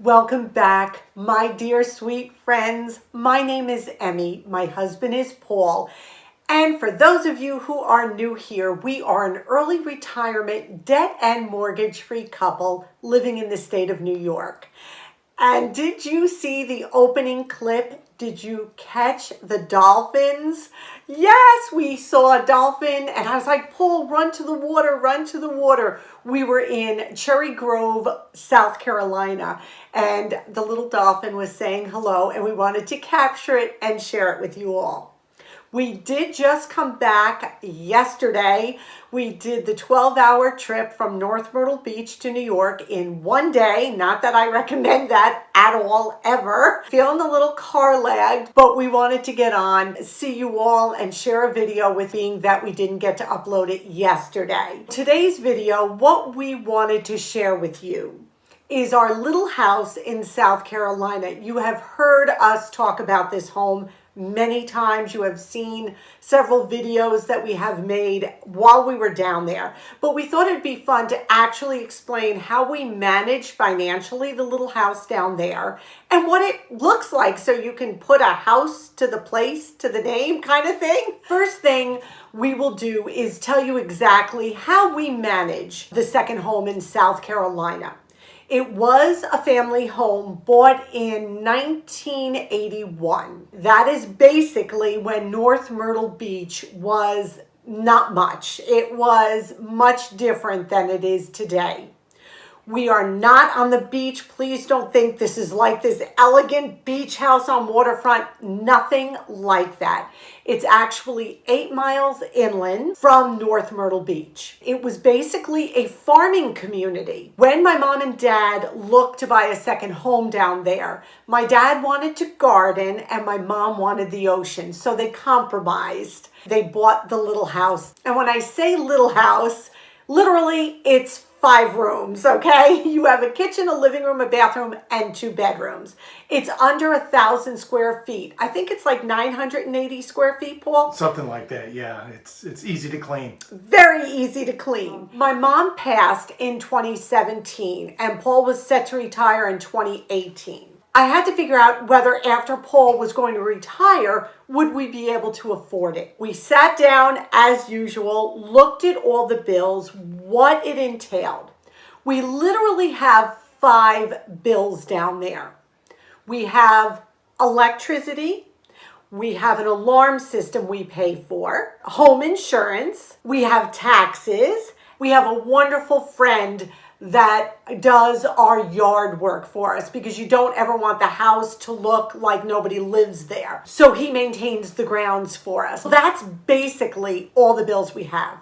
Welcome back, my dear sweet friends. My name is Emmy. My husband is Paul. And for those of you who are new here, we are an early retirement, debt and mortgage-free couple living in the state of New York. And did you see the opening clip? Did you catch the dolphins? Yes, we saw a dolphin, and I was like, Paul, run to the water, run to the water. We were in Cherry Grove, South Carolina, and the little dolphin was saying hello, and we wanted to capture it and share it with you all. We did just come back yesterday. We did the 12-hour trip from North Myrtle Beach to New York in one day. Not that I recommend that at all, ever. Feeling a little car lagged, but we wanted to get on, see you all, and share a video with being that we didn't get to upload it yesterday. Today's video, what we wanted to share with you is our little house in South Carolina. You have heard us talk about this home many times. You have seen several videos that we have made while we were down there. But we thought it'd be fun to actually explain how we manage financially the little house down there and what it looks like, so you can put a house to the place, to the name kind of thing. First thing we will do is tell you exactly how we manage the second home in South Carolina. It was a family home bought in 1981. That is basically when North Myrtle Beach was not much. It was much different than it is today. We are not on the beach. Please don't think this is like this elegant beach house on waterfront. Nothing like that. It's actually 8 miles inland from North Myrtle Beach. It was basically a farming community. When my mom and dad looked to buy a second home down there, my dad wanted to garden and my mom wanted the ocean. So they compromised. They bought the little house. And when I say little house, literally it's 5 rooms, okay? You have a kitchen, a living room, a bathroom, and 2 bedrooms. It's under 1,000 square feet. I think it's like 980 square feet, Paul? Something like that, yeah. It's easy to clean. Very easy to clean. My mom passed in 2017, and Paul was set to retire in 2018. I had to figure out whether after Paul was going to retire, would we be able to afford it? We sat down as usual, looked at all the bills, what it entailed. We literally have 5 bills down there. We have electricity, we have an alarm system we pay for, home insurance, we have taxes, we have a wonderful friend that does our yard work for us, because you don't ever want the house to look like nobody lives there. So he maintains the grounds for us. That's basically all the bills we have.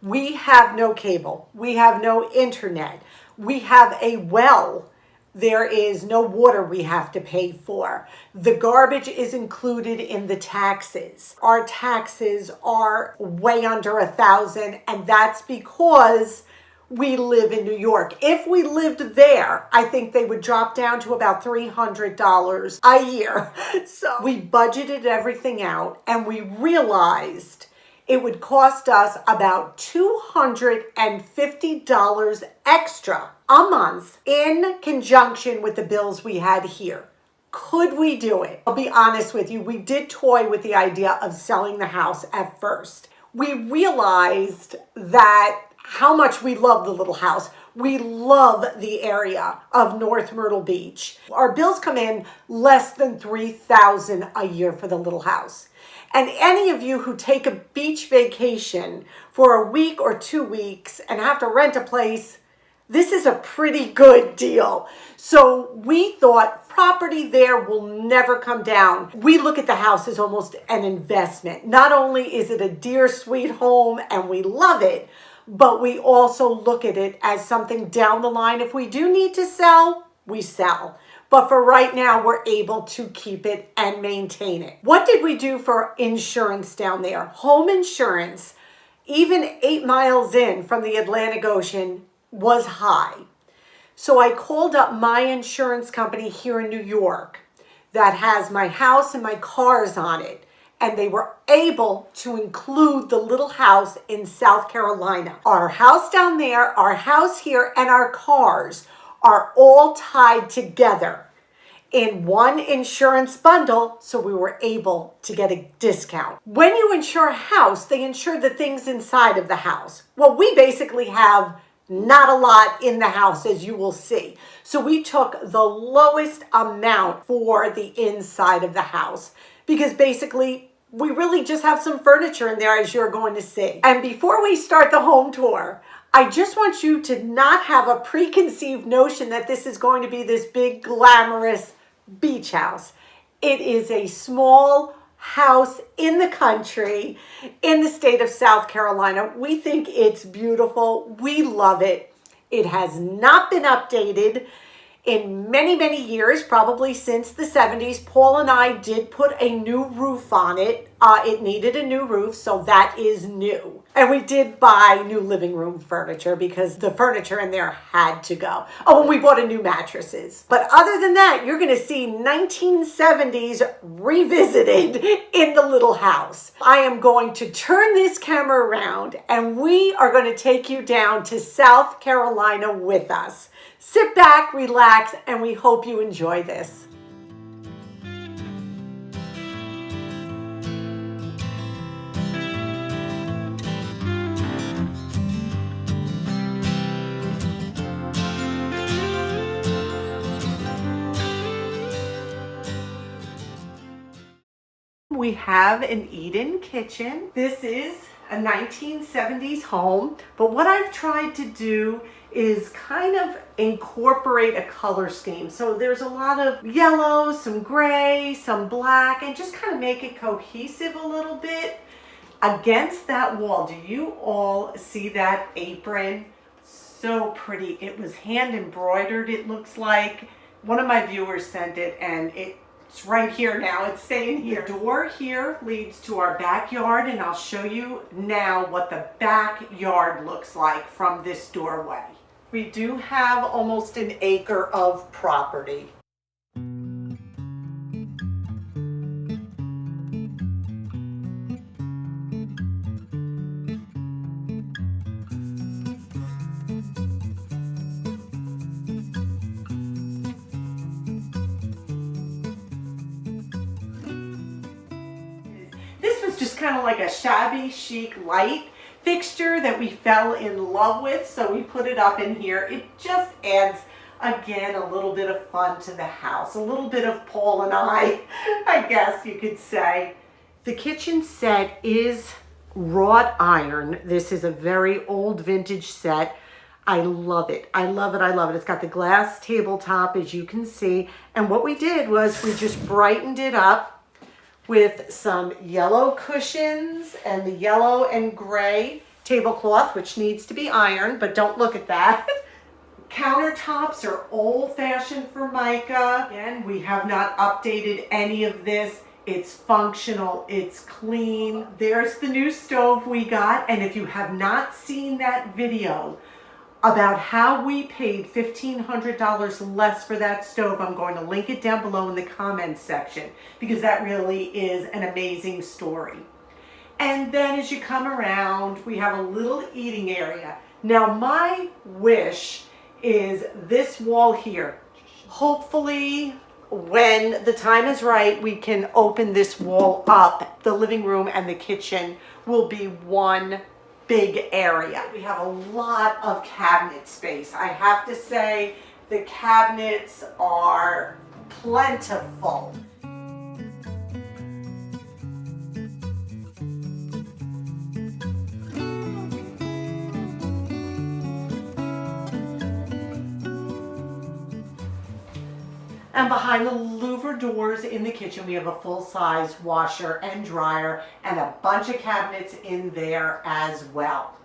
We have no cable. We have no internet. We have a well. There is no water we have to pay for. The garbage is included in the taxes. Our taxes are way under 1,000, and that's because we live in New York. If we lived there, I think they would drop down to about $300 a year. So we budgeted everything out, and we realized it would cost us about $250 extra a month in conjunction with the bills we had here. Could we do it? I'll be honest with you, we did toy with the idea of selling the house at first. We realized that how much we love the little house. We love the area of North Myrtle Beach. Our bills come in less than $3,000 a year for the little house. And any of you who take a beach vacation for a week or 2 weeks and have to rent a place, this is a pretty good deal. So we thought property there will never come down. We look at the house as almost an investment. Not only is it a dear, sweet home and we love it, but we also look at it as something down the line. If we do need to sell, we sell. But for right now, we're able to keep it and maintain it. What did we do for insurance down there? Home insurance, even 8 miles in from the Atlantic Ocean, was high. So I called up my insurance company here in New York that has my house and my cars on it, and they were able to include the little house in South Carolina. Our house down there, our house here, and our cars are all tied together in one insurance bundle, so we were able to get a discount. When you insure a house, they insure the things inside of the house. Well, we basically have not a lot in the house, as you will see. So we took the lowest amount for the inside of the house because basically we really just have some furniture in there, as you're going to see. And before we start the home tour, I just want you to not have a preconceived notion that this is going to be this big glamorous beach house. It is a small house in the country in the state of South Carolina. We think it's beautiful. We love it. It has not been updated in many, many years, probably since the 70s. Paul and I did put a new roof on it. It needed a new roof, so that is new. And we did buy new living room furniture because the furniture in there had to go. Oh, and we bought a new mattresses. But other than that, you're going to see 1970s revisited in the little house. I am going to turn this camera around and we are going to take you down to South Carolina with us. Sit back, relax, and we hope you enjoy this. We have an eat-in kitchen. This is a 1970s home, but what I've tried to do is kind of incorporate a color scheme. So there's a lot of yellow, some gray, some black, and just kind of make it cohesive a little bit. Against that wall, do you all see that apron? So pretty. It was hand embroidered, it looks like. One of my viewers sent it and it's right here now. It's staying here. The door here leads to our backyard, and I'll show you now what the backyard looks like from this doorway. We do have almost an acre of property. Just kind of like a shabby chic light fixture that we fell in love with, so we put it up in here. It just adds, again, a little bit of fun to the house, a little bit of Paul and I guess you could say. The kitchen set is wrought iron. This is a very old vintage set. I love it. I love it. I love it. It's got the glass tabletop, as you can see, and what we did was we just brightened it up with some yellow cushions and the yellow and gray tablecloth, which needs to be ironed, but don't look at that. Countertops are old-fashioned Formica. Again, we have not updated any of this. It's functional, it's clean. There's the new stove we got, and if you have not seen that video about how we paid $1,500 less for that stove, I'm going to link it down below in the comments section because that really is an amazing story. And then as you come around, we have a little eating area. Now my wish is this wall here. Hopefully when the time is right, we can open this wall up. The living room and the kitchen will be one big area. We have a lot of cabinet space. I have to say the cabinets are plentiful. And behind the louver doors in the kitchen, we have a full-size washer and dryer and a bunch of cabinets in there as well.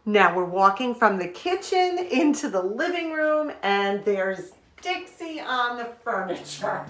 Now we're walking from the kitchen into the living room, and there's Dixie on the furniture.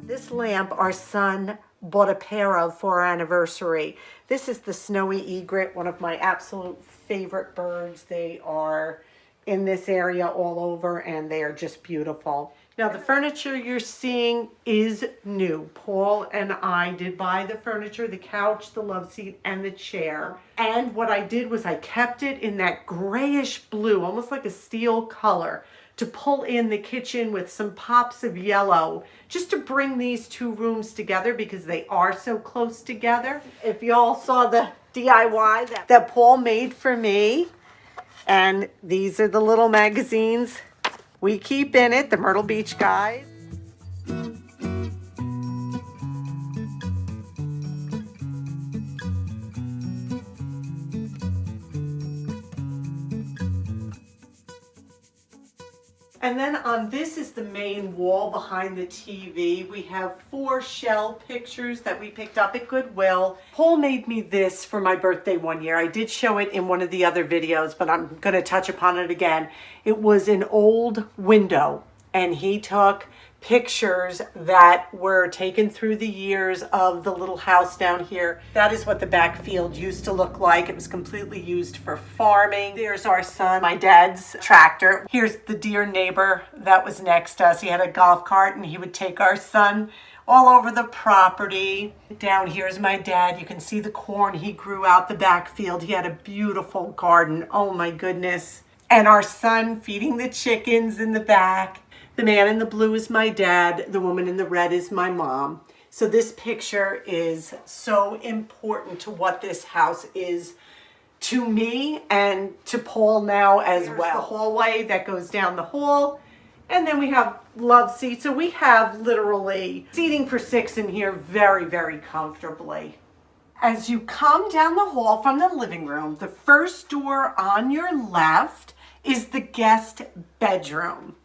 This lamp, our son bought a pair of for our anniversary. This is the snowy egret, one of my absolute favorite birds. They are in this area all over, and they are just beautiful. Now the furniture you're seeing is new. Paul and I did buy the furniture, the couch, the love seat, and the chair. And what I did was I kept it in that grayish blue, almost like a steel color, to pull in the kitchen with some pops of yellow, just to bring these two rooms together because they are so close together. If y'all saw the DIY that Paul made for me, and these are the little magazines we keep in it, the Myrtle Beach guys. And then on this is the main wall behind the TV. We have 4 shell pictures that we picked up at Goodwill. Paul made me this for my birthday one year. I did show it in one of the other videos, but I'm going to touch upon it again. It was an old window, and he took pictures that were taken through the years of the little house down here. That is what the backfield used to look like. It was completely used for farming. There's our son, my dad's tractor. Here's the dear neighbor that was next to us. He had a golf cart and he would take our son all over the property. Down here's my dad. You can see the corn he grew out the backfield. He had a beautiful garden. Oh my goodness. And our son feeding the chickens in the back. The man in the blue is my dad. The woman in the red is my mom. So this picture is so important to what this house is to me and to Paul now as well. There's the hallway that goes down the hall. And then we have love seats. So we have literally seating for 6 in here very, very comfortably. As you come down the hall from the living room, the first door on your left is the guest bedroom.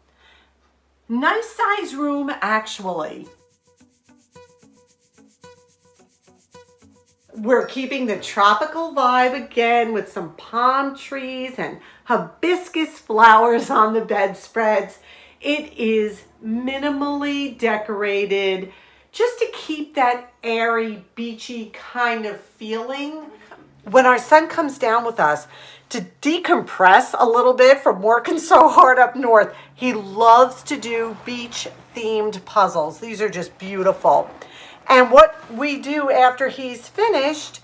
Nice size room, actually. We're keeping the tropical vibe again with some palm trees and hibiscus flowers on the bedspreads. It is minimally decorated just to keep that airy, beachy kind of feeling. When our son comes down with us to decompress a little bit from working so hard up north, he loves to do beach-themed puzzles. These are just beautiful. And what we do after he's finished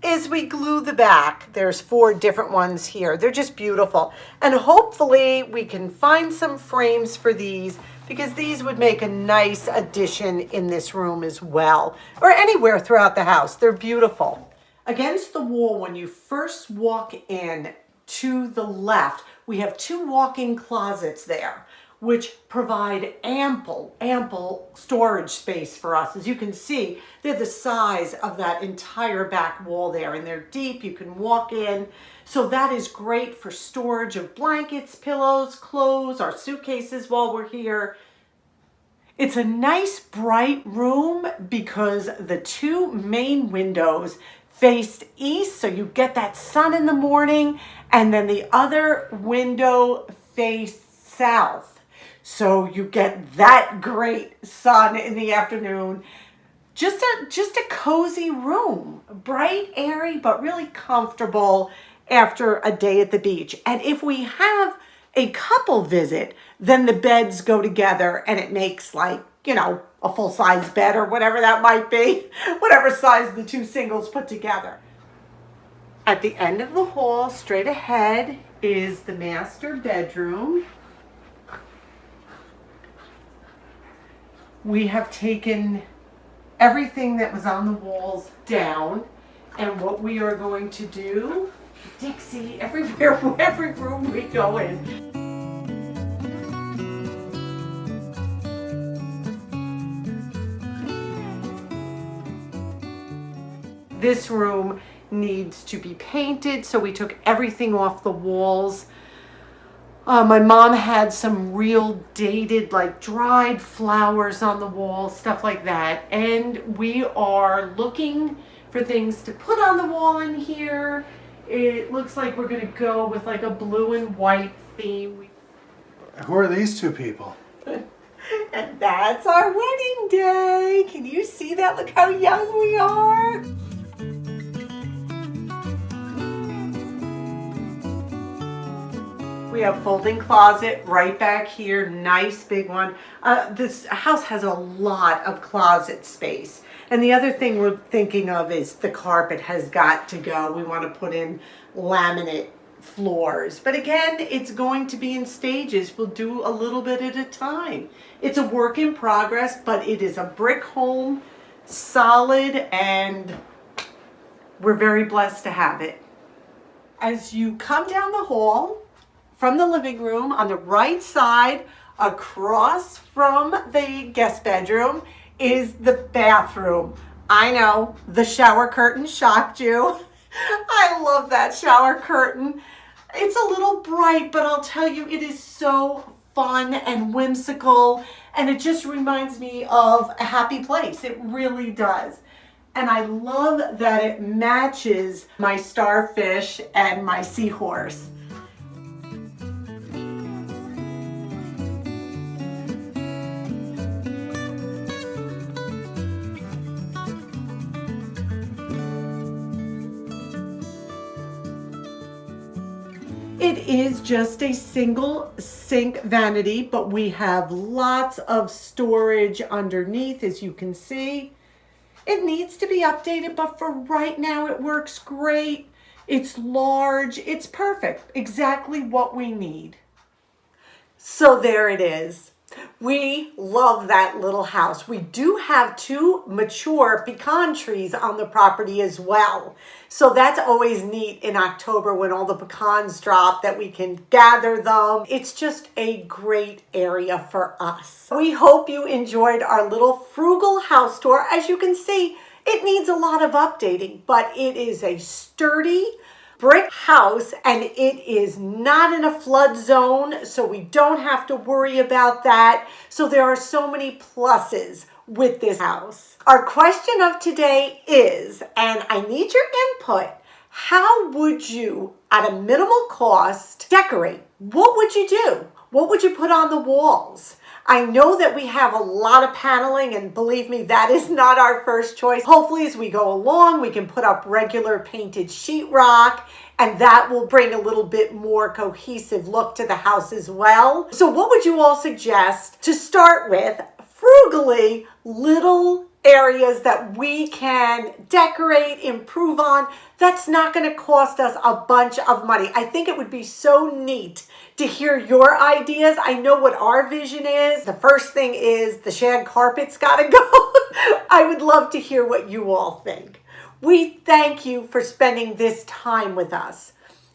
is we glue the back. There's 4 different ones here. They're just beautiful. And hopefully we can find some frames for these because these would make a nice addition in this room as well, or anywhere throughout the house. They're beautiful. Against the wall, when you first walk in to the left, we have 2 walk-in closets there, which provide ample storage space for us. As you can see, they're the size of that entire back wall there, and they're deep. You can walk in. So that is great for storage of blankets, pillows, clothes, our suitcases while we're here. It's a nice bright room because the 2 main windows faced east, so you get that sun in the morning, and then the other window faced south, so you get that great sun in the afternoon. Just a cozy room, bright, airy, but really comfortable after a day at the beach. And if we have a couple visit, then the beds go together and it makes, like, you know, a full-size bed or whatever that might be, whatever size the 2 singles put together. At the end of the hall, straight ahead, is the master bedroom. We have taken everything that was on the walls down, and what we are going to do, Dixie, everywhere, every room we go in. This room needs to be painted, so we took everything off the walls. My mom had some real dated, like dried flowers on the wall, stuff like that. And we are looking for things to put on the wall in here. It looks like we're gonna go with like a blue and white theme. Who are these 2 people? And that's our wedding day. Can you see that? Look how young we are. We have folding closet right back here, nice big one. This house has a lot of closet space. And the other thing we're thinking of is the carpet has got to go. We want to put in laminate floors. But again, it's going to be in stages. We'll do a little bit at a time. It's a work in progress, but it is a brick home, solid, and we're very blessed to have it. As you come down the hall from the living room on the right side, across from the guest bedroom, is the bathroom. I know, the shower curtain shocked you. I love that shower curtain. It's a little bright, but I'll tell you, it is so fun and whimsical, and it just reminds me of a happy place. It really does. And I love that it matches my starfish and my seahorse. It is just a single sink vanity, but we have lots of storage underneath, as you can see. It needs to be updated, but for right now it works great. It's large, it's perfect, exactly what we need. So there it is. We love that little house. We do have 2 mature pecan trees on the property as well. So that's always neat in October when all the pecans drop that we can gather them. It's just a great area for us. We hope you enjoyed our little frugal house tour. As you can see, it needs a lot of updating, but it is a sturdy brick house and it is not in a flood zone, so we don't have to worry about that. So there are so many pluses with this house. Our question of today is, and I need your input, how would you, at a minimal cost, decorate? What would you do? What would you put on the walls? I know that we have a lot of paneling, and believe me, that is not our first choice. Hopefully, as we go along, we can put up regular painted sheetrock, and that will bring a little bit more cohesive look to the house as well. So what would you all suggest to start with, frugally, little areas that we can decorate, improve on, that's not going to cost us a bunch of money? I think it would be so neat to hear your ideas. I know what our vision is. The first thing is the shag carpet's got to go. I would love to hear what you all think. We thank you for spending this time with us.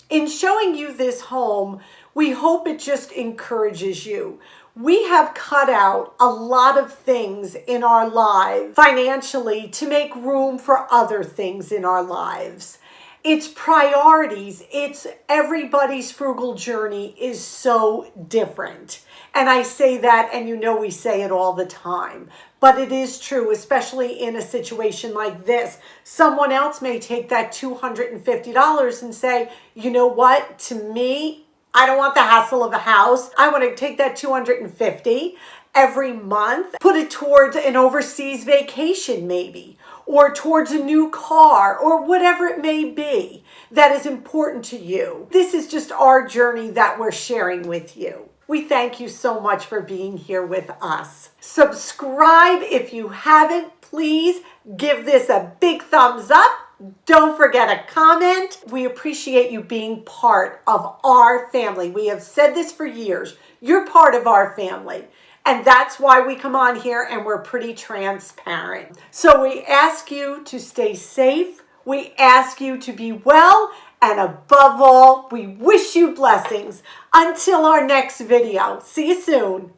In showing you this home, we hope it just encourages you. We have cut out a lot of things in our lives financially to make room for other things in our lives. It's priorities. It's everybody's frugal journey is so different. And I say that, and you know we say it all the time. But it is true, especially in a situation like this. Someone else may take that $250 and say, you know what, to me, I don't want the hassle of a house. I want to take that $250 every month, put it towards an overseas vacation maybe, or towards a new car, or whatever it may be that is important to you. This is just our journey that we're sharing with you. We thank you so much for being here with us. Subscribe if you haven't. Please give this a big thumbs up. Don't forget a comment. We appreciate you being part of our family. We have said this for years. You're part of our family. And that's why we come on here and we're pretty transparent. So we ask you to stay safe. We ask you to be well. And above all, we wish you blessings. Until our next video. See you soon.